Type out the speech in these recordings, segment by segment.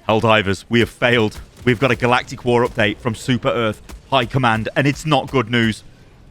Helldivers, we have failed. We've got a Galactic War update from Super Earth High Command, and it's not good news.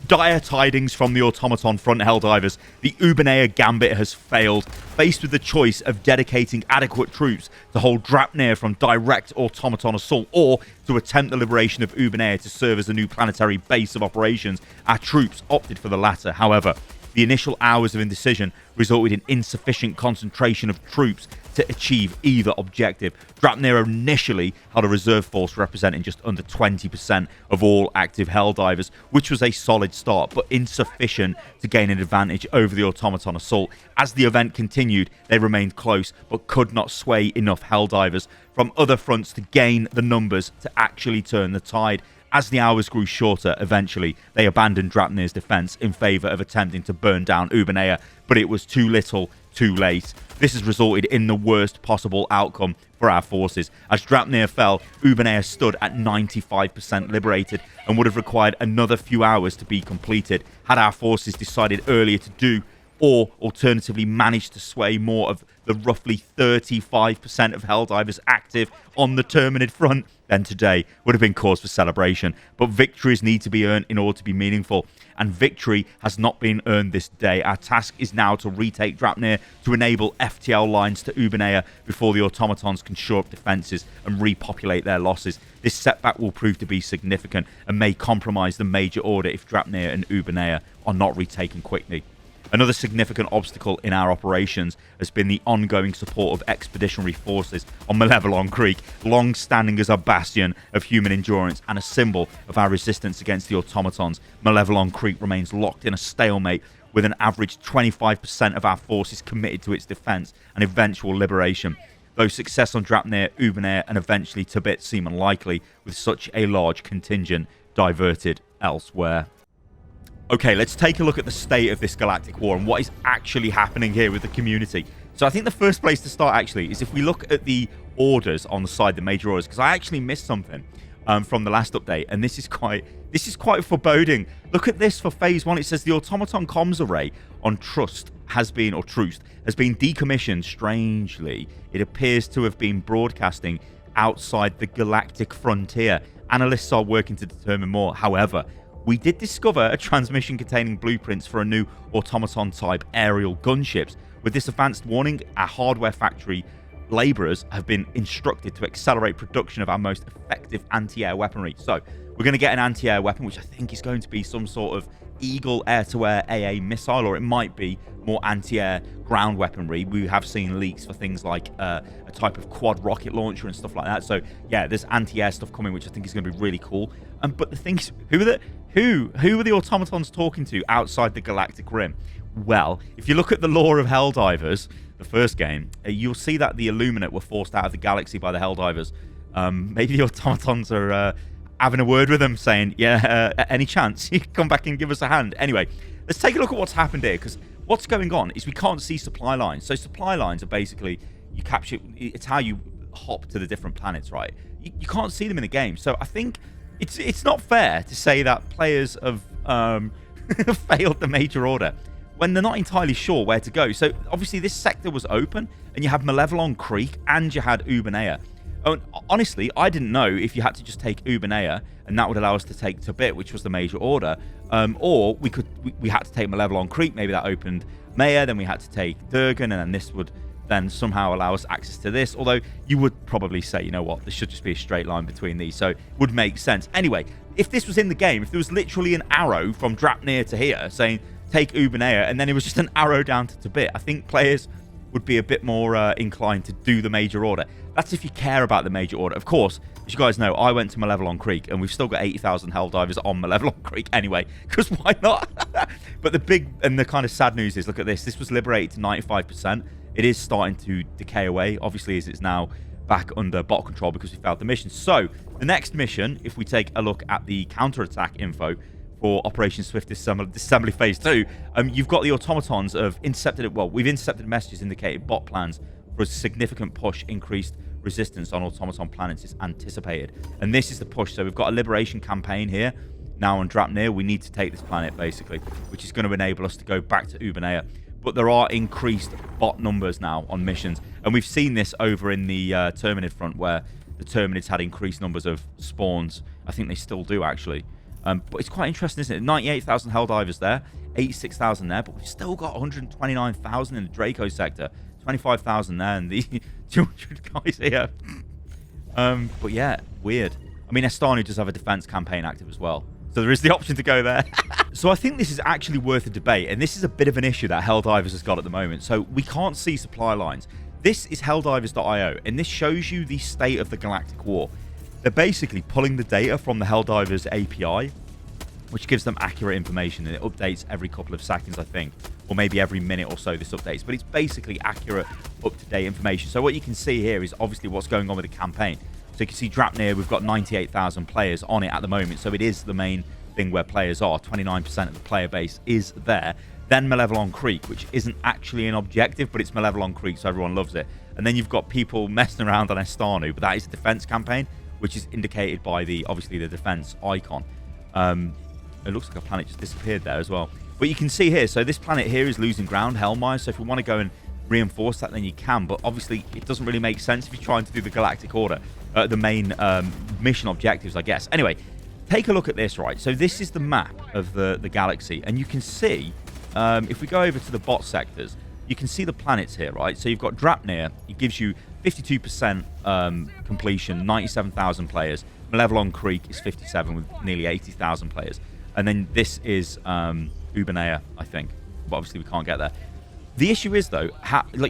Dire tidings from the Automaton front, Helldivers. The Ubanea gambit has failed. Faced with the choice of dedicating adequate troops to hold Draupnir from direct Automaton assault, or to attempt the liberation of Ubanea to serve as a new planetary base of operations, our troops opted for the latter. However, the initial hours of indecision resulted in insufficient concentration of troops to achieve either objective. Draupnir initially had a reserve force representing just under 20% of all active Helldivers, which was a solid start, but insufficient to gain an advantage over the Automaton assault. As the event continued, they remained close, but could not sway enough Helldivers from other fronts to gain the numbers to actually turn the tide. As the hours grew shorter, eventually, they abandoned Draupnir's defense in favor of attempting to burn down Ubanea, but it was too little, too late. This has resulted in the worst possible outcome for our forces. As Draupnir fell, Ubanea stood at 95% liberated and would have required another few hours to be completed had our forces decided earlier to do, or alternatively managed to sway more of the roughly 35% of Helldivers active on the Terminid front, then today would have been cause for celebration. But victories need to be earned in order to be meaningful, and victory has not been earned this day. Our task is now to retake Draupnir to enable FTL lines to Ubanea before the Automatons can shore up defences and repopulate their losses. This setback will prove to be significant and may compromise the major order if Draupnir and Ubanea are not retaken quickly. Another significant obstacle in our operations has been the ongoing support of expeditionary forces on Malevelon Creek, long standing as a bastion of human endurance and a symbol of our resistance against the Automatons. Malevelon Creek remains locked in a stalemate, with an average 25% of our forces committed to its defense and eventual liberation. Though success on Draupnir, Ubanea, and eventually Tibet seem unlikely, with such a large contingent diverted elsewhere. Okay, let's take a look at the state of this Galactic War and what is actually happening here with the community. So I think the first place to start actually is if we look at the orders on the side, the major orders, because I actually missed something from the last update, and this is quite foreboding. Look at this for phase 1. It says the Automaton comms array on Truce has been decommissioned. Strangely, it appears to have been broadcasting outside the galactic frontier. Analysts are working to determine more. However, we did discover a transmission containing blueprints for a new Automaton-type aerial gunships. With this advanced warning, our hardware factory laborers have been instructed to accelerate production of our most effective anti-air weaponry. So, we're going to get an anti-air weapon, which I think is going to be some sort of Eagle air-to-air AA missile, or it might be more anti-air ground weaponry. We have seen leaks for things like a type of quad rocket launcher and stuff like that. So, yeah, there's anti-air stuff coming, which I think is going to be really cool. But the thing is, who are the Automatons talking to outside the Galactic Rim? Well, if you look at the lore of Helldivers, the first game, you'll see that the Illuminate were forced out of the galaxy by the Helldivers. Maybe the Automatons are having a word with them, saying, yeah, any chance you can come back and give us a hand. Anyway, let's take a look at what's happened here, because what's going on is we can't see supply lines. So supply lines are basically, you capture, it's how you hop to the different planets, right? You can't see them in the game. So I think it's not fair to say that players have failed the major order when they're not entirely sure where to go. So obviously this sector was open, and you have Malevelon Creek and you had Ubanea. Honestly, I didn't know if you had to just take Ubanea and that would allow us to take Tibet, which was the major order, or we had to take Malevelon Creek. Maybe that opened Maya, then we had to take Durgan, and then this would then somehow allow us access to this. Although you would probably say, you know what, there should just be a straight line between these, so it would make sense. Anyway, if this was in the game, if there was literally an arrow from Draupnir to here saying take Ubanea, and then it was just an arrow down to Tibet, I think players would be a bit more inclined to do the major order. That's if you care about the major order. Of course, as you guys know, I went to Malevelon Creek, and we've still got 80,000 Helldivers on Malevelon Creek anyway, because why not? But the big and the kind of sad news is, look at this. This was liberated to 95%. It is starting to decay away, obviously, as it's now back under bot control because we failed the mission. So, the next mission, if we take a look at the counterattack info for Operation Swift Assembly Phase 2, you've got the Automatons have intercepted it. Well, we've intercepted messages indicating bot plans for a significant push. Increased resistance on Automaton planets is anticipated. And this is the push. So we've got a liberation campaign here now on Draupnir. We need to take this planet, basically, which is going to enable us to go back to Ubanea. but there are increased bot numbers now on missions. And we've seen this over in the Terminid front, where the Terminids had increased numbers of spawns. I think they still do, actually. But it's quite interesting, isn't it? 98,000 Helldivers there, 86,000 there, but we've still got 129,000 in the Draco sector, 25,000 there, and the 200 guys here. But yeah, weird. I mean, Estanu does have a defense campaign active as well, so there is the option to go there. So I think this is actually worth a debate, and this is a bit of an issue that Helldivers has got at the moment. So we can't see supply lines. This is Helldivers.io, and this shows you the state of the Galactic War. They're basically pulling the data from the Helldivers API, which gives them accurate information, and it updates every couple of seconds, I think, or maybe every minute or so this updates. But it's basically accurate, up-to-date information. So what you can see here is obviously what's going on with the campaign. So you can see Draupnir, we've got 98,000 players on it at the moment, so it is the main thing where players are. 29% of the player base is there. Then Malevelon Creek, which isn't actually an objective, but it's Malevelon Creek, so everyone loves it. And then you've got people messing around on Estanu, but that is a defense campaign, which is indicated by obviously the defense icon. It looks like a planet just disappeared there as well. But you can see here, so this planet here is losing ground, Hellmire. So if we want to go and reinforce that, then you can. But obviously, it doesn't really make sense if you're trying to do the Galactic Order, the main mission objectives, I guess. Anyway, take a look at this, right? So this is the map of the galaxy. And you can see, if we go over to the bot sectors, you can see the planets here, right? So you've got Draupnir. It gives you 52% completion, 97,000 players. Malevelon Creek is 57 with nearly 80,000 players. And then this is Ubanea, I think. But obviously we can't get there. The issue is, though,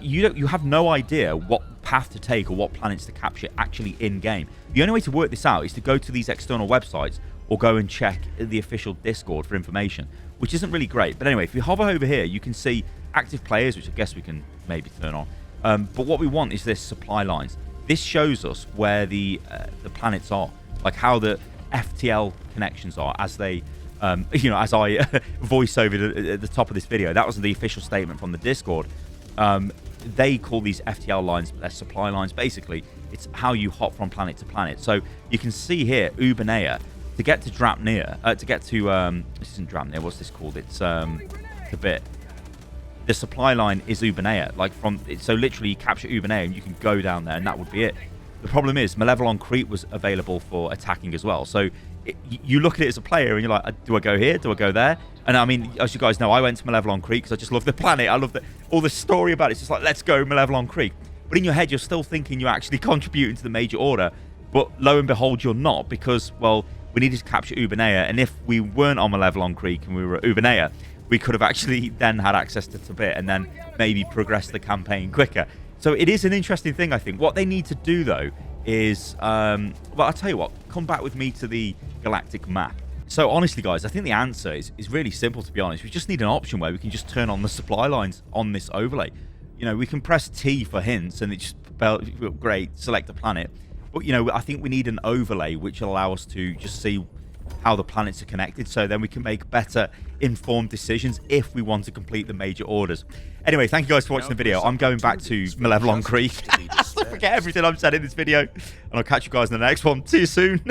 you have no idea what path to take or what planets to capture actually in-game. The only way to work this out is to go to these external websites or go and check the official Discord for information, which isn't really great. But anyway, if we hover over here, you can see active players, which I guess we can maybe turn on. But what we want is this supply lines. This shows us where the planets are, like how the FTL connections are as they... as I voice over at the top of this video. That was the official statement from the Discord. They call these FTL lines, but they're supply lines. Basically, it's how you hop from planet to planet. So you can see here, Ubanea, to get to Draupnir, this isn't Draupnir, what's this called? It's the bit. The supply line is Ubanea. So literally you capture Ubanea and you can go down there and that would be it. The problem is Malevelon Creek was available for attacking as well. So you look at it as a player and you're like, do I go here? Do I go there? And I mean, as you guys know, I went to Malevelon Creek because I just love the planet. I love all the story about it. It's just like, let's go Malevelon Creek. But in your head, you're still thinking you're actually contributing to the major order. But lo and behold, you're not, because, well, we needed to capture Ubanea. And if we weren't on Malevelon Creek and we were at Ubanea, we could have actually then had access to Tibet and then maybe progressed the campaign quicker. So it is an interesting thing, I think. What they need to do, though, is, well, I'll tell you what, come back with me to the galactic map. So honestly, guys, I think the answer is really simple, to be honest. We just need an option where we can just turn on the supply lines on this overlay. You know, we can press T for hints and it just, great, select a planet. But, you know, I think we need an overlay which will allow us to just see how the planets are connected, so then we can make better informed decisions if we want to complete the major orders. Anyway, thank you guys for watching the video. I'm going back to Malevelon Creek. I forget everything I've said in this video, and I'll catch you guys in the next one. See you soon.